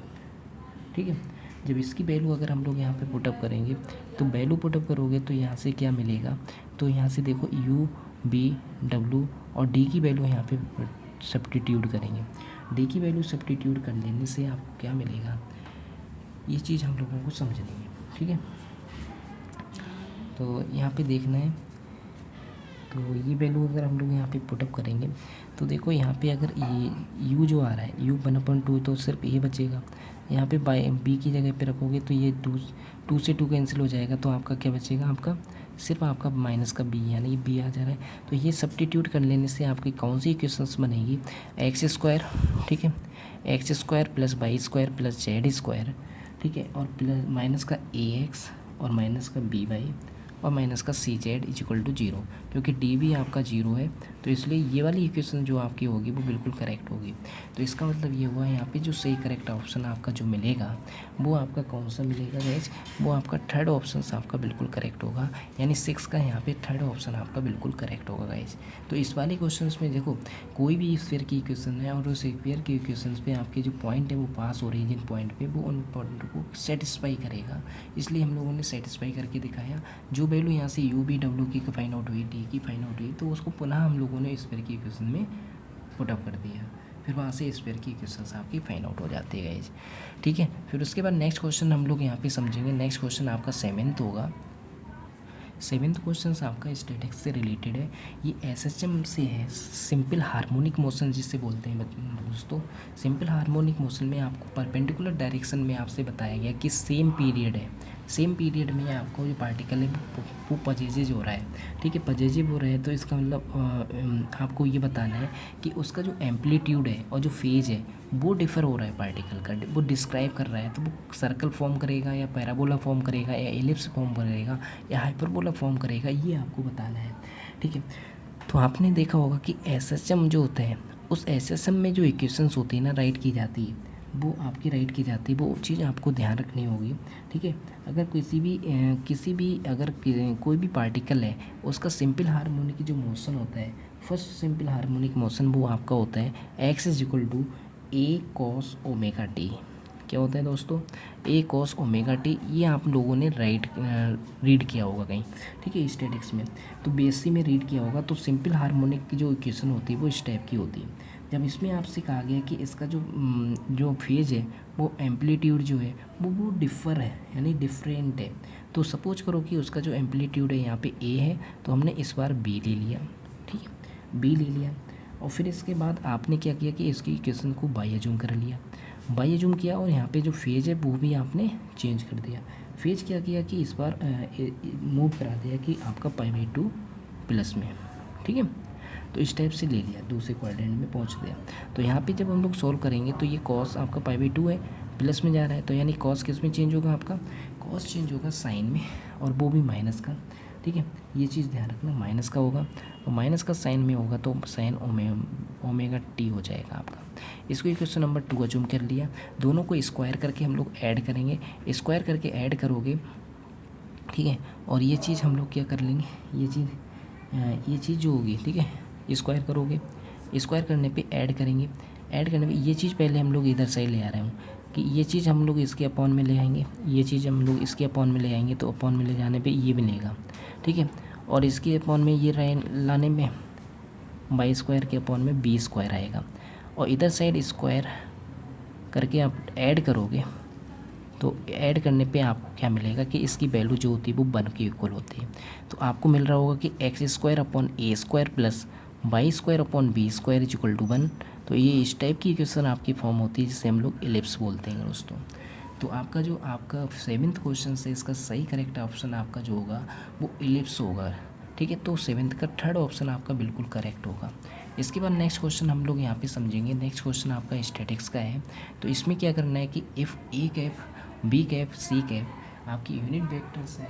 ठीक है। जब इसकी वैल्यू अगर हम लोग यहाँ पे पुटअप करेंगे तो वैल्यू पुटअप करोगे तो यहाँ से क्या मिलेगा, तो यहाँ से देखो u, b, w और d की वैल्यू यहाँ पे सब्स्टिट्यूट करेंगे। d की वैल्यू सब्स्टिट्यूट कर लेने से आपको क्या मिलेगा, ये चीज़ हम लोगों को समझनी है, ठीक है। तो यहाँ पे देखना है, तो ये वैल्यू अगर हम लोग यहाँ पे पुटअप करेंगे तो देखो यहाँ पे अगर ये u जो आ रहा है u 1/2 तो सिर्फ ये बचेगा। यहाँ पे बाई b की जगह पे रखोगे तो ये 2 से 2 कैंसिल हो जाएगा, तो आपका क्या बचेगा, आपका सिर्फ आपका माइनस का b, यानी b आ जा रहा है। तो ये सब्स्टिट्यूट कर लेने से आपकी कौन सी इक्वेशंस बनेगी, x², ठीक है, x² plus y² plus z², ठीक है, और प्लस माइनस का ax और माइनस का by और माइनस का cz इज इक्वल टू 0, क्योंकि डी भी आपका 0 है तो इसलिए ये वाली इक्वेशन जो आपकी होगी वो बिल्कुल करेक्ट होगी। तो इसका मतलब ये हुआ यहाँ पे जो सही करेक्ट ऑप्शन आपका जो मिलेगा वो आपका कौन सा मिलेगा गाइस, वो आपका थर्ड ऑप्शन आपका बिल्कुल करेक्ट होगा, यानी 6 का यहाँ पे थर्ड ऑप्शन आपका बिल्कुल करेक्ट होगा गाइस। तो इस वाले क्वेश्चन में देखो कोई भी स्फीयर की इक्वेशन है और उस स्फीयर की इक्वेशन पे आपके जो पॉइंट है वो पास हो रही है जिन पॉइंट पे, वो उन पॉइंट को सेटिस्फाई करेगा, इसलिए हम लोगों ने सेटिस्फाई करके दिखाया। जो वैल्यू यहाँ से u, b, w की फाइंड आउट हुई, d की फाइंड आउट हुई, तो उसको पुनः हम लोगों ने स्फीयर की इक्वेशन में पुटअप कर दिया, फिर वहाँ से स्फीयर की इक्वेशन आपकी फाइंड आउट हो जाती है गाइस, ठीक है। फिर उसके बाद नेक्स्ट क्वेश्चन हम लोग यहाँ पे समझेंगे। नेक्स्ट क्वेश्चन आपका 7th होगा। 7th क्वेश्चन आपका स्टैटिक्स से रिलेटेड है, ये SHM से है, सिंपल हार्मोनिक मोशन जिसे बोलते हैं दोस्तों। सिंपल हार्मोनिक मोशन में आपको परपेंडिकुलर डायरेक्शन में आपसे बताया गया कि सेम पीरियड है, सेम पीरियड में आपको जो पार्टिकल है वो पजेजिज हो रहा है, ठीक है, पजेजिव हो रहा है, तो इसका मतलब आपको ये बताना है कि उसका जो एम्पलीट्यूड है और जो फेज है वो डिफ़र हो रहा है पार्टिकल का, वो डिस्क्राइब कर रहा है, तो वो सर्कल फॉर्म करेगा या पैराबोला फॉर्म करेगा या एलिप्स फॉर्म करेगा या हाइपरबोला फॉर्म करेगा, ये आपको बताना है, ठीक है। तो आपने देखा होगा कि एसएसएम जो होता है, उस एसएसएम में जो इक्वेशंस होती है ना राइट की जाती है, वो आपकी राइट की जाती है, वो चीज़ आपको ध्यान रखनी होगी, ठीक है। अगर किसी भी अगर कोई भी पार्टिकल है, उसका सिंपल हार्मोनिक जो मोशन होता है, फर्स्ट सिंपल हार्मोनिक मोशन वो आपका होता है x is equal to a cos omega t. क्या होता है दोस्तों? A cos omega t. ये आप लोगों ने रीड किया होगा कहीं, ठीक है, स्टैटिक्स में, तो बेसी में रीड किया होगा। तो सिंपल हार्मोनिक की जो इक्वेशन होती है वो इस टाइप की होती है। जब इसमें आपसे कहा गया कि इसका जो फेज है वो एम्पलीट्यूड जो है वो डिफ़र है, यानी डिफरेंट है। तो सपोज करो कि उसका जो एम्पलीट्यूड है यहाँ पे ए है, तो हमने इस बार बी ले लिया, ठीक है, बी ले लिया। और फिर इसके बाद आपने क्या किया कि इसकी इक्वेशन को बाई एज्यूम कर लिया, बाई एज्यूम किया, और यहाँ पे जो फेज है वो भी आपने चेंज कर दिया। फेज क्या किया कि इस बार मूव करा दिया कि आपका π/2 प्लस में, ठीक है। तो इस टाइप से ले लिया, दूसरे क्वाड्रेंट में पहुंच गया। तो यहाँ पे जब हम लोग सॉल्व करेंगे तो ये कॉस आपका π/2 है, प्लस में जा रहा है, तो यानी कॉस किस में चेंज होगा? आपका कॉस चेंज होगा साइन में, और वो भी माइनस का, ठीक है। ये चीज़ ध्यान रखना, माइनस का होगा, और माइनस का साइन में होगा तो साइन ओमेगा टी हो जाएगा आपका। इसको इक्वेशन नंबर 2 अज्यूम कर लिया। दोनों को स्क्वायर करके हम लोग ऐड करेंगे, स्क्वायर करके ऐड करोगे, ठीक है। और ये चीज़ हम लोग क्या कर लेंगे, ये चीज़ जो होगी, ठीक है, स्क्वायर करोगे, स्क्वायर करने पे ऐड करेंगे, ऐड करने पे ये चीज़ पहले हम लोग इधर साइड ले आ रहे हूँ कि ये चीज़ हम लोग इसके अपॉन में ले आएंगे, ये चीज़ हम लोग इसके अपॉन में ले आएंगे, तो अपॉन में ले जाने पे ये भी लेगा, ठीक है। और इसके अपॉन में ये लाने में बाई स्क्वायर के अपॉन में बी स्क्वायर आएगा, और इधर साइड स्क्वायर करके आप ऐड करोगे, तो ऐड करने पे आपको क्या मिलेगा कि इसकी वैल्यू जो होती है वो 1 के इक्वल होती है। तो आपको मिल रहा होगा कि x square upon a square plus y square upon b square is equal to 1। तो ये इस टाइप की इक्वेशन आपकी फॉर्म होती है, जिसे हम लोग एलिप्स बोलते हैं दोस्तों। तो आपका 7th क्वेश्चन से इसका सही करेक्ट ऑप्शन आपका जो होगा वो एलिप्स होगा, ठीक है। तो 7th का 3rd ऑप्शन आपका बिल्कुल करेक्ट होगा। इसके बाद नेक्स्ट क्वेश्चन हम लोग यहाँ पे समझेंगे। नेक्स्ट क्वेश्चन आपका स्टैटिक्स का है। तो इसमें क्या करना है कि if a cap b cap c cap आपकी यूनिट वेक्टर्स है,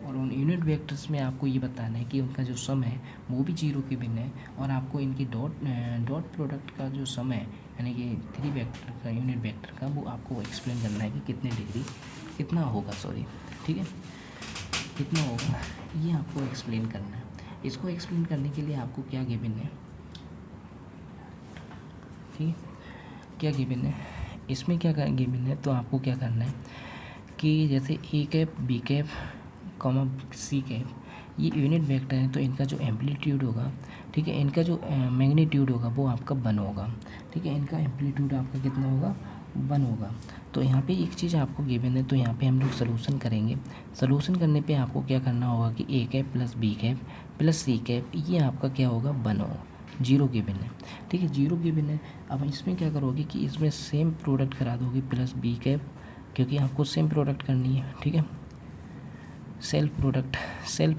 और उन यूनिट वेक्टर्स में आपको ये बताना है कि उनका जो सम है वो भी 0 के भिन्न है, और आपको इनकी डॉट प्रोडक्ट का जो सम है, यानी कि 3 वेक्टर का यूनिट वेक्टर का, वो आपको एक्सप्लेन करना है कि कितना होगा, ठीक है, कितना होगा, ये आपको एक्सप्लेन करना है। इसको एक्सप्लेन करने के लिए आपको क्या गिवन है, ठीक है, क्या गिवन है, इसमें क्या गिवन है, तो आपको क्या करना है कि जैसे a cap b cap comma c cap ये यूनिट वेक्टर है, तो इनका जो एम्पलीट्यूड होगा, ठीक है, इनका जो मैग्नीट्यूड होगा वो आपका 1 होगा, ठीक है, इनका एम्पलीट्यूड आपका कितना होगा? 1 होगा। तो यहाँ पे एक चीज़ आपको गिवन है, तो यहाँ पे हम लोग सलूशन करेंगे। सलूशन करने पे आपको क्या करना होगा कि a cap plus b cap plus c cap, ये आपका क्या होगा? 1 होगा, 0 गिवन है, ठीक है, 0 गिवन है। अब इसमें क्या करोगे कि इसमें सेम प्रोडक्ट करा दोगे प्लस बी कैप, क्योंकि आपको सेम प्रोडक्ट करनी है, ठीक है। सेल्फ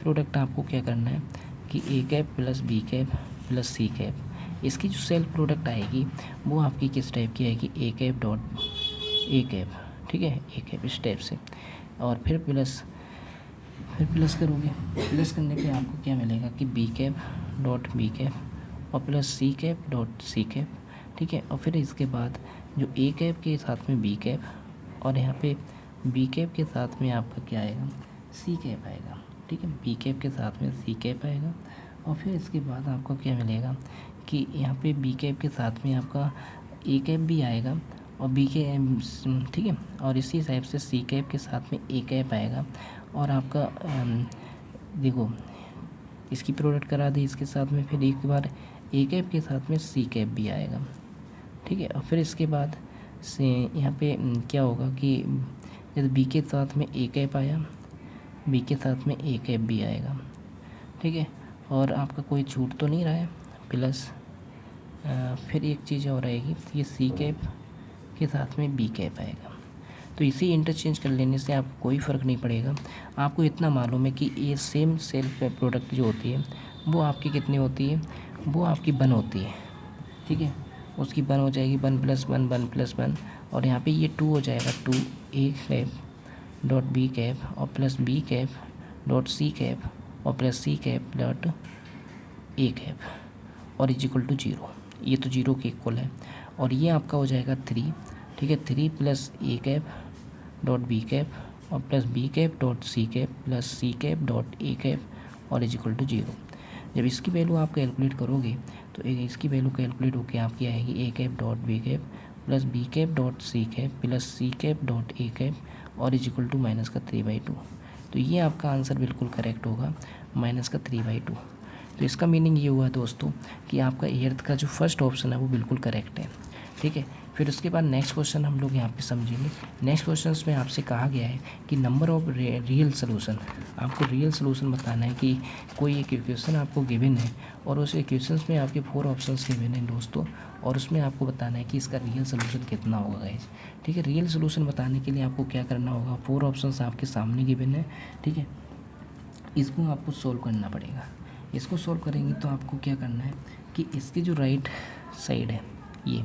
प्रोडक्ट आपको क्या करना है कि a cap plus b cap plus c cap, इसकी जो सेल्फ प्रोडक्ट आएगी वो आपकी किस टाइप की आएगी? A cap dot A cap, ठीक है, ए कैप इस टाइप से, और फिर प्लस करोगे, प्लस करने पे आपको क्या मिलेगा कि b cap dot b cap और plus c cap dot c cap, ठीक है। और फिर इसके बाद जो ए कैप के साथ में बी कैप, और यहाँ पे बी कैप के साथ में आपका क्या आएगा? सी कैप आएगा, ठीक है, बी कैप के साथ में सी कैप आएगा। और फिर इसके बाद आपको क्या मिलेगा कि यहाँ पे बी कैप के साथ में आपका ए कैप भी आएगा और बी कैप, ठीक है, और इसी हिसाब से सी कैप के साथ में ए कैप आएगा, और आपका देखो इसकी प्रोडक्ट करा दी इसके साथ में, फिर एक बार ए कैप के साथ में सी कैप भी आएगा, ठीक है। और फिर इसके बाद से यहाँ पे क्या होगा कि जैसे बी के साथ में ए कैप आया, बी के साथ में ए कैप भी आएगा, ठीक है, और आपका कोई छूट तो नहीं रहा है, प्लस फिर एक चीज़ और आएगी, ये सी कैप के साथ में बी कैप आएगा। तो इसी इंटरचेंज कर लेने से आपको कोई फ़र्क नहीं पड़ेगा। आपको इतना मालूम है कि ये सेम सेल्फ प्रोडक्ट जो होती है वो आपकी कितनी होती है, वो आपकी 1 होती है, ठीक है। उसकी 1 हो जाएगी, 1 + 1 1 + 1, और यहाँ पे ये 2 हो जाएगा, 2 A cap dot B cap और plus B cap dot C cap और plus C cap dot A cap और इज इक्वल टू 0। ये तो 0 के इक्वल है। और ये आपका हो जाएगा 3, ठीक है, 3 + A cap dot B cap और plus B cap dot C cap plus C cap dot A cap और इज इक्वल टू 0। जब इसकी वैल्यू आप कैलकुलेट करोगे तो इसकी वैल्यू कैलकुलेट होकर आपकी आएगी A cap dot B cap plus B cap dot C cap plus C cap dot A cap और इज इक्वल टू -3/2। तो ये आपका आंसर बिल्कुल करेक्ट होगा, -3/2। तो इसका मीनिंग ये हुआ दोस्तों कि आपका एर्थ का जो फर्स्ट ऑप्शन है वो बिल्कुल करेक्ट है, ठीक है। फिर उसके बाद नेक्स्ट क्वेश्चन हम लोग यहाँ पे समझेंगे। नेक्स्ट क्वेश्चन में आपसे कहा गया है कि नंबर ऑफ रियल सोल्यूशन, आपको रियल सोल्यूशन बताना है कि कोई एक इक्वेशन आपको गिवन है और उस इक्वेशन में आपके 4 ऑप्शंस गिवन हैं दोस्तों, और उसमें आपको बताना है कि इसका रियल सोल्यूशन कितना होगा गाइस, ठीक है। रियल सोल्यूशन बताने के लिए आपको क्या करना होगा, 4 ऑप्शंस आपके सामने गिवन है, ठीक है। इसको आपको सोल्व करना पड़ेगा। इसको सोल्व करेंगे तो आपको क्या करना है कि इसकी जो राइट साइड है ये,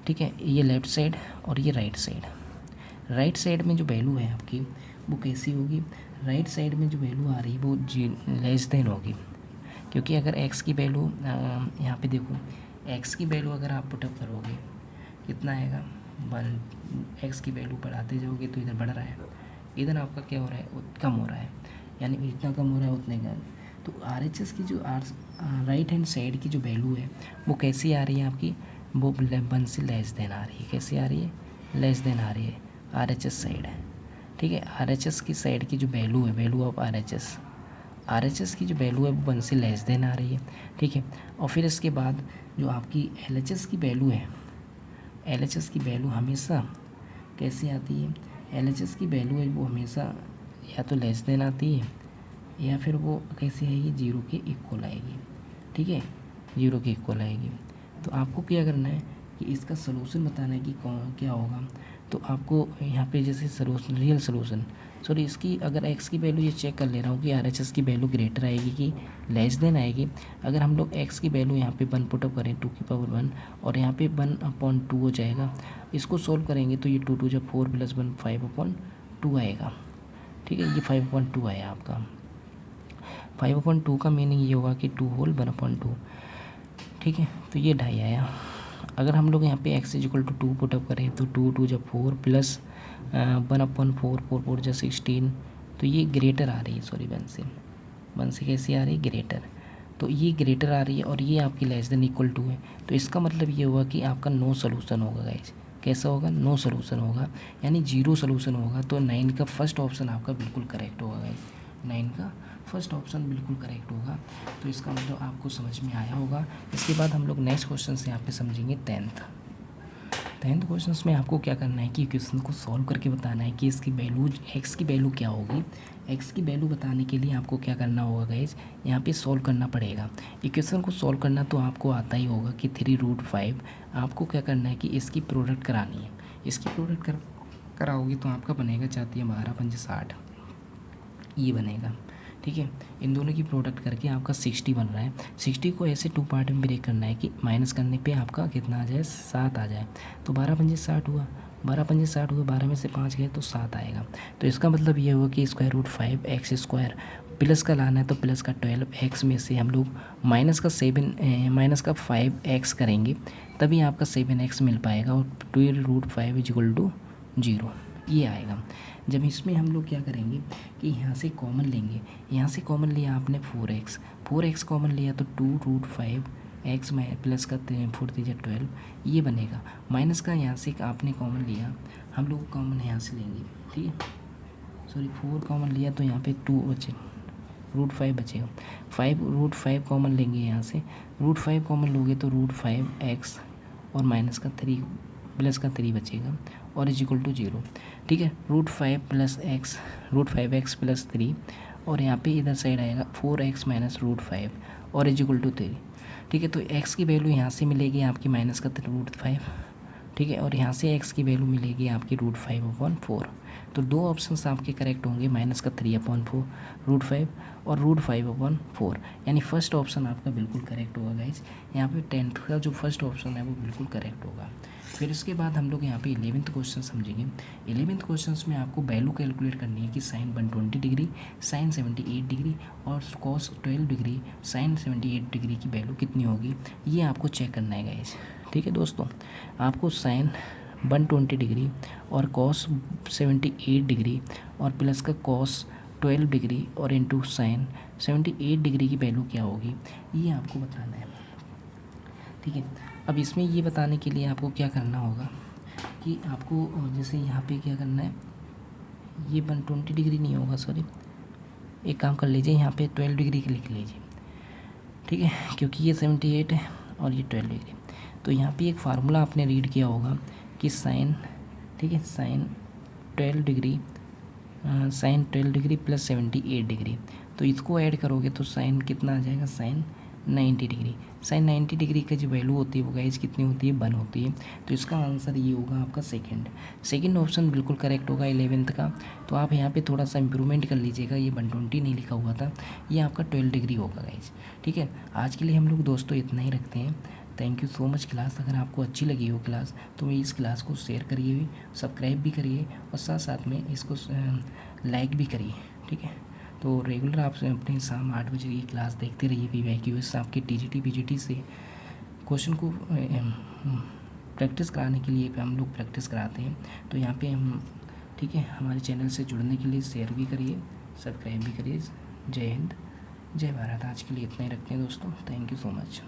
ठीक है, ये लेफ़्ट साइड और ये राइट साइड। राइट साइड में जो वैल्यू है आपकी वो कैसी होगी, राइट साइड में जो वैल्यू आ रही है वो लेस देन होगी, क्योंकि अगर x की वैल्यू यहाँ पे देखो, x की वैल्यू अगर आप पुटअप करोगे कितना आएगा 1, x की वैल्यू बढ़ाते जाओगे तो इधर बढ़ रहा है, इधर आपका क्या हो रहा है, कम हो रहा है, यानी जितना कम हो रहा है उतने का। तो RHS की जो राइट हैंड साइड की जो वैल्यू है वो कैसी आ रही है आपकी, वो 1 से लेस देन आ रही है। कैसी आ रही है, लेस देन आ रही है, RHS साइड है, ठीक है। RHS की साइड की जो वैल्यू है, वैल्यू ऑफ RHS की जो वैल्यू है वो 1 से लेस देन आ रही है, ठीक है। और फिर इसके बाद जो आपकी LHS की वैल्यू है, LHS की वैल्यू हमेशा कैसी आती है, LHS की वैल्यू है वो हमेशा या तो लेस देन आती है या फिर वो कैसी आएगी, 0 के इक्वल आएगी, ठीक है, 0 के इक्वल आएगी। तो आपको क्या करना है कि इसका सलूशन बताना है कि क्या होगा। तो आपको यहाँ पे जैसे सलूशन, रियल सलूशन, सॉरी इसकी अगर x की वैल्यू ये चेक कर ले रहा हूँ कि RHS की वैल्यू ग्रेटर आएगी कि लेस देन आएगी। अगर हम लोग x की वैल्यू यहाँ पे 1 पुटअप करें 2 की पावर 1 और यहाँ पे 1/2 हो जाएगा, इसको सोल्व करेंगे तो ये 2 2 जब 4 + 1 5/2 आएगा, ठीक है। ये 5/2 आया आपका। 5/2 का मीनिंग ये होगा कि 2 होल 1/2, ठीक है। तो ये 2.5 आया। अगर हम लोग यहाँ पे x = 2 पुटअप करें तो 2 2 जब 4 प्लस 1/4 4 4 जब 16, तो ये ग्रेटर आ रही है, सॉरी 1 से कैसी आ रही है, ग्रेटर। तो ये ग्रेटर आ रही है और ये आपकी लेस देन इक्वल टू है। तो इसका मतलब ये हुआ कि आपका नो सोल्यूशन होगा गाइज। कैसा होगा, नो सोल्यूशन होगा, यानी 0 सोल्यूशन होगा। तो 9 का फर्स्ट ऑप्शन आपका बिल्कुल करेक्ट होगा गाइज, 9 का फर्स्ट ऑप्शन बिल्कुल करेक्ट होगा। तो इसका मतलब आपको समझ में आया होगा। इसके बाद हम लोग नेक्स्ट क्वेश्चन से यहाँ पे समझेंगे 10th क्वेश्चन में आपको क्या करना है कि क्वेश्चन को सॉल्व करके बताना है कि इसकी वैल्यू x की वैल्यू क्या होगी। x की वैल्यू बताने के लिए आपको क्या करना होगा गाइज, यहाँ पे सॉल्व करना पड़ेगा। इक्वेशन को सॉल्व करना तो आपको आता ही होगा कि 3√5। आपको क्या करना है कि इसकी प्रोडक्ट करानी है। इसकी प्रोडक्ट कराओगे तो आपका बनेगा 4 × 12 = 60, ये बनेगा, ठीक है। इन दोनों की प्रोडक्ट करके आपका 60 बन रहा है। 60 को ऐसे 2 पार्ट में ब्रेक करना है कि माइनस करने पे आपका कितना आ जाए, 7 आ जाए। तो 12 × 60 हुआ, 12 × 60 हुआ, 12 में से 5 गए तो 7 आएगा। तो इसका मतलब ये हुआ कि √5x² प्लस का लाना है तो प्लस का 12x में से हम लोग माइनस का 5x करेंगे, तभी आपका 7x मिल पाएगा और 2√5 = 0 ये आएगा। जब इसमें हम लोग क्या करेंगे कि यहाँ से कॉमन लेंगे, यहाँ से कॉमन लिया आपने 4x कॉमन लिया तो 2√5x में प्लस का 4 × 12 ये बनेगा। माइनस का यहाँ से आपने कॉमन लिया, हम लोग कॉमन यहाँ से लेंगे, ठीक है, सॉरी 4 कॉमन लिया तो यहाँ पे 2 बचे, √5 बचेगा। 5 कॉमन लेंगे यहाँ से, √5 कॉमन लोगे तो √5x और माइनस का 3 प्लस का 3 बचेगा और इज इक्वल टू 0, ठीक है। √5x प्लस 3 और यहाँ पे इधर साइड आएगा 4x माइनस √5 और इज इक्वल टू 3, ठीक है। तो x की वैल्यू यहाँ से मिलेगी आपकी -5, ठीक है। और यहाँ से x की वैल्यू मिलेगी आपकी √5/4। तो दो ऑप्शंस आपके करेक्ट होंगे, -3/4 √5 और √5/4, यानी फर्स्ट ऑप्शन आपका बिल्कुल करेक्ट होगा गाइज। यहाँ पे 10th का जो फर्स्ट ऑप्शन है वो बिल्कुल करेक्ट होगा। फिर इसके बाद हम लोग यहाँ पे 11th क्वेश्चन समझेंगे। 11th क्वेश्चन में आपको वैल्यू कैलकुलेट करनी है कि साइन 120 डिग्री, साइन 78 डिग्री और कॉस 12 डिग्री, साइन 78 डिग्री की वैल्यू कितनी होगी, ये आपको चेक करना है गाइज। ठीक है दोस्तों, आपको साइन 120 डिग्री और कॉस 78 डिग्री और प्लस का कॉस 12 डिग्री और इंटू साइन 78 डिग्री की वैल्यू क्या होगी, ये आपको बताना है। ठीक है, अब इसमें ये बताने के लिए आपको क्या करना होगा कि आपको जैसे यहाँ पे क्या करना है, ये 120 डिग्री नहीं होगा, सॉरी, एक काम कर लीजिए, यहाँ पे 12 डिग्री की लिख लीजिए। ठीक है, क्योंकि ये 78 है और ये 12 डिग्री। तो यहाँ पे एक फार्मूला आपने रीड किया होगा कि साइन, ठीक है, साइन 12 डिग्री प्लस 78 डिग्री, तो इसको ऐड करोगे तो साइन कितना आ जाएगा, साइन 90 डिग्री। साइन 90 डिग्री का जो वैल्यू होती है वो गाइस कितनी होती है, 1 होती है। तो इसका आंसर ये होगा आपका सेकंड ऑप्शन बिल्कुल करेक्ट होगा 11th का। तो आप यहाँ पे थोड़ा सा इंप्रूवमेंट कर लीजिएगा, ये 120 नहीं लिखा हुआ था, ये आपका 12 डिग्री होगा गाइस। ठीक है, आज के लिए हम लोग दोस्तों इतना ही रखते हैं। Thank you so much class. अगर आपको अच्छी लगी हो क्लास तो इस क्लास को शेयर करिए, सब्सक्राइब भी करिए और साथ साथ में इसको लाइक भी करिए। ठीक है, तो रेगुलर आप अपने शाम 8 बजे की क्लास देखते रहिए। PYQS आपके TGT PGT से क्वेश्चन को प्रैक्टिस कराने के लिए हम लोग प्रैक्टिस कराते हैं। तो यहाँ पे हम, ठीक है, हमारे चैनल से जुड़ने के लिए शेयर भी करिए, सब्सक्राइब भी करिए। जय हिंद, जय भारत। आज के लिए इतना ही रखते हैं दोस्तों। Thank you so much.